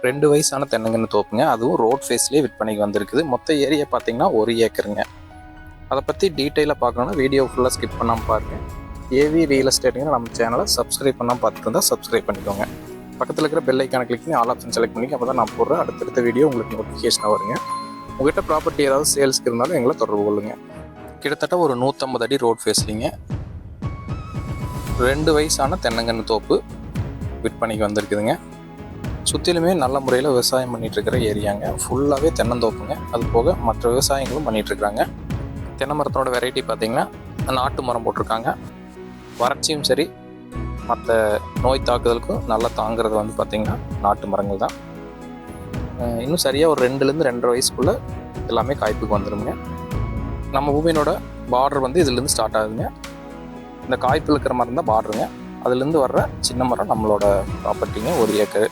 2 வயசான தென்னங்கன்று தோப்புங்க. அதுவும் ரோட் ஃபேஸ்லேயே விற்பனைக்கு வந்திருக்குது. மொத்த ஏரியா பார்த்தீங்கன்னா 1 ஏக்கருங்க. அதை பற்றி டீட்டெயிலாக பார்க்கணுன்னா வீடியோ ஃபுல்லாக ஸ்கிப் பண்ணாமல் பாருங்கள். ஏவி ரியல் எஸ்டேட்டுங்க நம்ம சேனலை சப்ஸ்கிரைப் பண்ணாமல் பார்த்துட்டு இருந்தால் சப்ஸ்கிரைப் பண்ணிக்கோங்க. பக்கத்தில் இருக்கிற பெல் ஐக்கானை கிளிக் பண்ணி ஆல் ஆப்ஷன் செலக்ட் பண்ணி அப்போ தான் நான் போடுற அடுத்தடுத்த வீடியோ உங்களுக்கு நோட்டிஃபிகேஷனாக வருங்க. உங்கள்கிட்ட ப்ராப்பர்ட்டி ஏதாவது சேல்ஸ்க்கு இருந்தாலும் எங்களை தொடர்பு கொள்ளுங்கள். கிட்டத்தட்ட ஒரு 150 அடி ரோட் ஃபேஸ்லிங்க 2 வயசான தென்னங்கன்று தோப்பு விற்பனைக்கு வந்திருக்குதுங்க. சுற்றிலுமே நல்ல முறையில் விவசாயம் பண்ணிகிட்ருக்கிற ஏரியாங்க. ஃபுல்லாகவே தென்னந்தோப்புங்க. அது போக மற்ற விவசாயங்களும் பண்ணிகிட்ருக்குறாங்க. தென்னை மரத்தோட வெரைட்டி பார்த்திங்கன்னா நாட்டு மரம் போட்டிருக்காங்க. வறட்சியும் சரி மற்ற நோய் தாக்குதலுக்கும் நல்லா தாங்கிறது வந்து பார்த்திங்கன்னா நாட்டு மரங்கள் தான். இன்னும் சரியாக ஒரு 2லேருந்து 2.5 வயசுக்குள்ளே எல்லாமே காய்ப்புக்கு வந்துடுங்க. நம்ம பூமியினோட பார்டர் வந்து இதுலேருந்து ஸ்டார்ட் ஆகுதுங்க. இந்த காய்ப்பில் இருக்கிற மரம் தான் பார்டருங்க. அதுலேருந்து வர்ற சின்ன மரம் நம்மளோட ப்ராப்பர்ட்டிங்க 1 ஏக்கர்.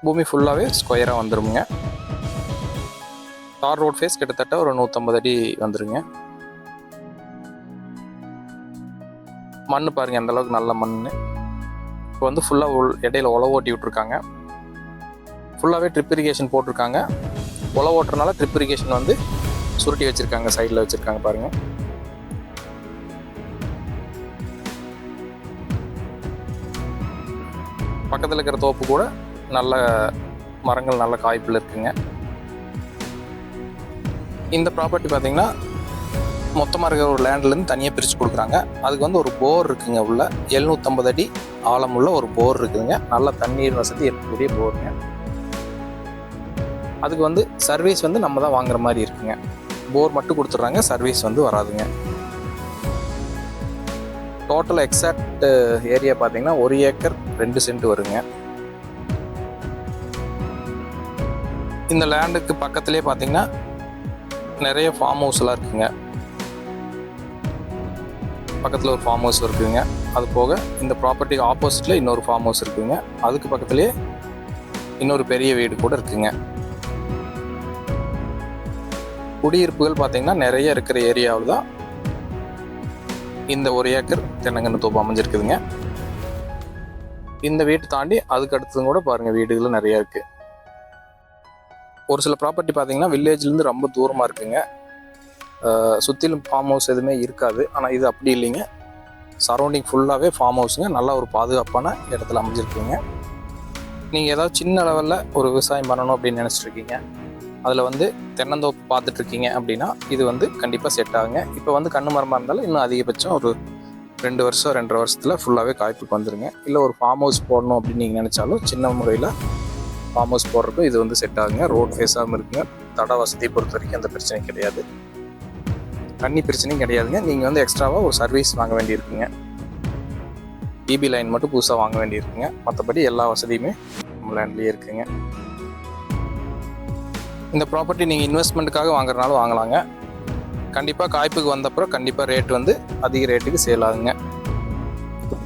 பூமி ஃபுல்லாகவே ஸ்கொயராக வந்துடுங்க. தார் ரோட் ஃபேஸ் கிட்டத்தட்ட ஒரு 150 அடி வந்துடுங்க. மண் பாருங்கள் அந்தளவுக்கு நல்ல மண். இப்போ வந்து ஃபுல்லாக இடையில உழவு ஓட்டி விட்ருக்காங்க. ஃபுல்லாகவே ட்ரிப் இரிகேஷன் போட்டிருக்காங்க. உழவு ஓட்டுறதுனால ட்ரிப் இரிகேஷன் வந்து சுருட்டி வச்சுருக்காங்க, சைடில் வச்சுருக்காங்க பாருங்கள். பக்கத்தில் இருக்கிற தோப்பு கூட நல்ல மரங்கள் நல்ல காய்ப்பில் இருக்குங்க. இந்த ப்ராப்பர்ட்டி பார்த்திங்கன்னா மொத்தமாக இருக்கிற ஒரு லேண்ட்லேருந்து தனியாக பிரித்து கொடுக்குறாங்க. அதுக்கு வந்து ஒரு போர் இருக்குங்க. உள்ள 750 அடி ஆழமுள்ள ஒரு போர் இருக்குதுங்க. நல்ல தண்ணீர் வசதி இருக்கக்கூடிய போருங்க. அதுக்கு வந்து சர்வீஸ் வந்து நம்ம தான் வாங்குற மாதிரி இருக்குங்க. போர் மட்டும் கொடுத்துட்றாங்க, சர்வீஸ் வந்து வராதுங்க. டோட்டல் எக்ஸாக்ட் ஏரியா பார்த்தீங்கன்னா 1 ஏக்கர் 2 சென்ட் வருங்க. இந்த லேண்டுக்கு பக்கத்துலேயே பார்த்தீங்கன்னா நிறைய ஃபார்ம் ஹவுஸ்லாம் இருக்குங்க. பக்கத்தில் ஒரு ஃபார்ம் ஹவுஸ் இருக்குதுங்க. அது போக இந்த ப்ராப்பர்ட்டிக்கு ஆப்போசிட்டில் இன்னொரு ஃபார்ம் ஹவுஸ் இருக்குதுங்க. அதுக்கு பக்கத்துலேயே இன்னொரு பெரிய வீடு கூட இருக்குங்க. குடியிருப்புகள் பார்த்திங்கன்னா நிறைய இருக்கிற ஏரியாவில் தான் இந்த 1 ஏக்கர் தென்னங்கன்று தோப்பு அமைஞ்சிருக்குதுங்க. இந்த வீட்டை தாண்டி அதுக்கு அடுத்ததும் கூட பாருங்கள் வீடுகளும் நிறையா இருக்குது. ஒரு சில ப்ராப்பர்ட்டி பார்த்திங்கன்னா வில்லேஜ்லேருந்து ரொம்ப தூரமாக இருக்குங்க. சுற்றிலும் ஃபார்ம் ஹவுஸ் எதுவுமே இருக்காது. ஆனால் இது அப்படி இல்லைங்க. சரௌண்டிங் ஃபுல்லாகவே ஃபார்ம் ஹவுஸுங்க. நல்லா ஒரு பாதுகாப்பான இடத்துல அமைஞ்சிருக்குங்க. நீங்கள் ஏதாவது சின்ன லெவலில் ஒரு விவசாயம் பண்ணணும் அப்படின்னு நினச்சிட்ருக்கீங்க, அதில் வந்து தென்னந்தோப்பு பார்த்துட்ருக்கீங்க அப்படின்னா இது வந்து கண்டிப்பாக செட் ஆகுங்க. இப்போ வந்து கண்ணு மரமாக இருந்தாலும் இன்னும் அதிகபட்சம் ஒரு 2 வருஷம் 2.5 வருஷத்தில் ஃபுல்லாகவே காய்ப்புக்கு வந்துடுங்க. இல்லை ஒரு ஃபார்ம் ஹவுஸ் போடணும் அப்படின்னு நீங்கள் நினச்சாலும் சின்ன முறையில் ஃபார்ம் ஹவுஸ் போடுறதுக்கும் இது வந்து செட் ஆகுங்க. ரோட் ஃபேஸாகவும் இருக்குங்க. தட வசதியை பொறுத்த வரைக்கும் அந்த பிரச்சனை கிடையாது. தண்ணி பிரச்சனையும் கிடையாதுங்க. நீங்கள் வந்து எக்ஸ்ட்ராவாக ஒரு சர்வீஸ் வாங்க வேண்டியிருக்குங்க. இபி லைன் மட்டும் புதுசாக வாங்க வேண்டியிருக்குங்க. மற்றபடி எல்லா வசதியுமே நம்ம லேண்ட்லேயே இருக்குங்க. இந்த ப்ராப்பர்ட்டி நீங்கள் இன்வெஸ்ட்மெண்ட்டுக்காக வாங்குறதுனால வாங்கலாங்க. கண்டிப்பாக காய்ப்புக்கு வந்தப்பறம் கண்டிப்பாக ரேட் வந்து அதிக ரேட்டுக்கு சேல் ஆகுங்க.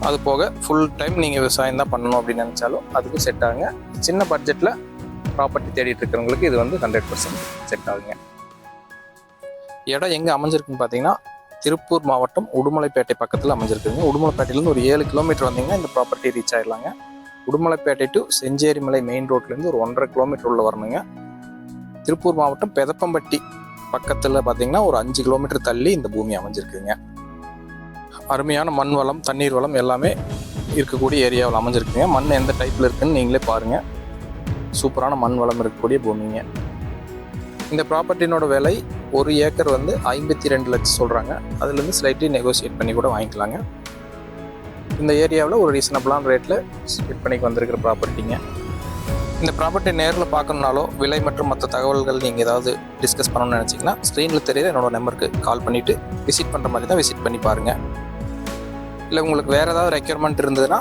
அது போக ஃபுல் டைம் நீங்கள் விவசாயம் தான் பண்ணணும் அப்படின்னு நினச்சாலும் அதுக்கும் செட் ஆகுங்க. சின்ன பட்ஜெட்டில் ப்ராப்பர்ட்டி தேடிட்டு இருக்கிறவங்களுக்கு இது வந்து 100% செட் ஆகுங்க. இடம் எங்கே அமைஞ்சிருக்குன்னு பார்த்தீங்கன்னா திருப்பூர் மாவட்டம் உடுமலைப்பேட்டை பக்கத்தில் அமைஞ்சிருக்குங்க. உடுமலைப்பேட்டையிலேருந்து ஒரு 7 கிலோமீட்டர் வந்தீங்கன்னா இந்த ப்ராப்பர்ட்டி ரீச் ஆகிடலாங்க. உடுமலைப்பேட்டை டு செஞ்சேரிமலை மெயின் ரோட்லேருந்து ஒரு 1.5 கிலோமீட்டர் உள்ள வரணுங்க. திருப்பூர் மாவட்டம் பெதப்பம்பட்டி பக்கத்தில் பார்த்தீங்கன்னா ஒரு 5 கிலோமீட்டர் தள்ளி இந்த பூமி அமைஞ்சிருக்குங்க. அருமையான மண் வளம், தண்ணீர் வளம் எல்லாமே இருக்கக்கூடிய ஏரியாவில் அமைஞ்சிருக்குங்க. மண் எந்த டைப்பில் இருக்குதுன்னு நீங்களே பாருங்கள். சூப்பரான மண் வளம் இருக்கக்கூடிய பூமிங்க. இந்த ப்ராப்பர்ட்டினோட விலை 1 ஏக்கர் வந்து 52 லட்சம் சொல்கிறாங்க. அதுலேருந்து ஸ்லைட்லி நெகோசியேட் பண்ணி கூட வாங்கிக்கலாங்க. இந்த ஏரியாவில் ஒரு ரீசனபிளான ரேட்டில் விற்பனைக்கு வந்திருக்கிற ப்ராப்பர்ட்டிங்க. இந்த ப்ராப்பர்ட்டி நேரில் பார்க்கணுன்னாலோ விலை மற்றும் மற்ற தகவல்கள் நீங்கள் ஏதாவது டிஸ்கஸ் பண்ணணும்னு நினச்சிங்கன்னா ஸ்க்ரீனில் தெரியுற என்னோடய நம்பருக்கு கால் பண்ணிவிட்டு விசிட் பண்ணுற மாதிரி தான் விசிட் பண்ணி பாருங்கள். இல்லை உங்களுக்கு வேறு ஏதாவது ரெக்யர்மெண்ட் இருந்ததுன்னா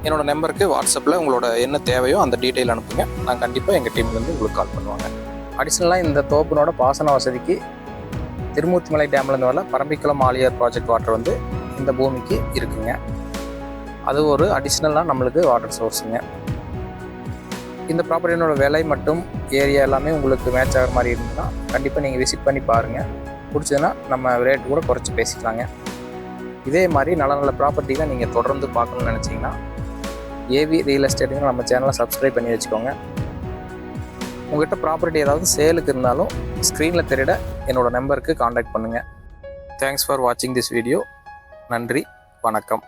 என்னோடய நம்பருக்கு வாட்ஸ்அப்பில் உங்களோட என்ன தேவையோ அந்த டீட்டெயில் அனுப்புங்க. நான் கண்டிப்பாக எங்கள் டீம்லேருந்து உங்களுக்கு கால் பண்ணுவாங்க. அடிஷ்னலாக இந்த தோப்பினோட பாசன வசதிக்கு திருமூர்த்திமலை டேம்லேருந்து வர பரம்பிக்குளம் ஆலியார் ப்ராஜெக்ட் வாட்டர் வந்து இந்த பூமிக்கு இருக்குங்க. அது ஒரு அடிஷ்னலாக நம்மளுக்கு வாட்டர் சோர்ஸுங்க. இந்த ப்ராப்பர்ட்டினோட விலை மற்றும் ஏரியா எல்லாமே உங்களுக்கு மேட்ச் ஆகிற மாதிரி இருந்ததுன்னா கண்டிப்பாக நீங்கள் விசிட் பண்ணி பாருங்கள். பிடிச்சதுன்னா நம்ம ரேட் கூட குறைச்சி பேசிக்கலாங்க. இதே மாதிரி நல்ல நல்ல ப்ராப்பர்ட்டிகளை நீங்கள் தொடர்ந்து பார்க்கணும்னு நினச்சிங்கன்னா ஏவி ரியல் எஸ்டேட்டுங்க நம்ம சேனலை சப்ஸ்கிரைப் பண்ணி வச்சுக்கோங்க. உங்கள்கிட்ட ப்ராப்பர்ட்டி ஏதாவது சேலுக்கு இருந்தாலும் ஸ்க்ரீனில் தெரியிட என்னோடய நம்பருக்கு காண்டாக்ட் பண்ணுங்கள். தேங்க்ஸ் ஃபார் வாட்சிங் திஸ் வீடியோ. நன்றி, வணக்கம்.